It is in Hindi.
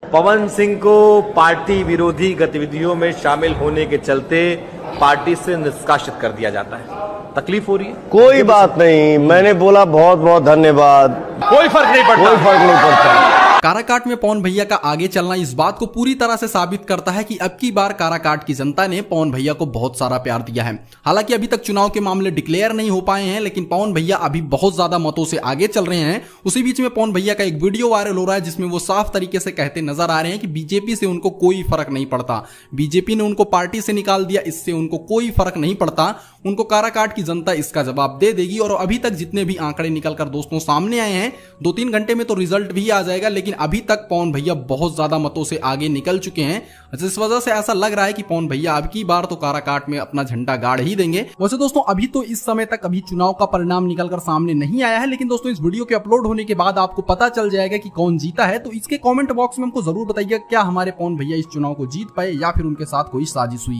पवन सिंह को पार्टी विरोधी गतिविधियों में शामिल होने के चलते पार्टी से निष्कासित कर दिया जाता है। तकलीफ हो रही है? कोई बात नहीं, मैंने बोला बहुत बहुत धन्यवाद। कोई फर्क नहीं पड़ता, कोई फर्क नहीं पड़ता। काराकाट में पवन भैया का आगे चलना इस बात को पूरी तरह से साबित करता है कि अब की बार काराकाट की जनता ने पवन भैया को बहुत सारा प्यार दिया है। हालांकि अभी तक चुनाव के मामले डिक्लेयर नहीं हो पाए हैं, लेकिन पवन भैया अभी बहुत ज्यादा मतों से आगे चल रहे हैं। उसी बीच में पवन भैया का एक वीडियो वायरल हो रहा है जिसमें वो साफ तरीके से कहते नजर आ रहे हैं कि बीजेपी से उनको कोई फर्क नहीं पड़ता, बीजेपी ने उनको पार्टी से निकाल दिया, इससे उनको कोई फर्क नहीं पड़ता, उनको काराकाट की जनता इसका जवाब दे देगी। और अभी तक जितने भी आंकड़े निकलकर दोस्तों सामने आए हैं, 2-3 घंटे में तो रिजल्ट भी आ जाएगा, लेकिन अभी तक पवन भैया बहुत ज्यादा मतों से आगे निकल चुके हैं, जिस वजह से ऐसा लग रहा है कि पवन भैया अब की बार तो काराकाट में अपना झंडा गाड़ ही देंगे। वैसे दोस्तों अभी तो इस समय तक अभी चुनाव का परिणाम निकलकर सामने नहीं आया है, लेकिन दोस्तों इस वीडियो के अपलोड होने के बाद आपको पता चल जाएगा कि कौन जीता है। तो इसके कमेंट बॉक्स में हमको जरूर बताइए क्या हमारे पवन भैया इस चुनाव को जीत पाए या फिर उनके साथ कोई साजिश हुई।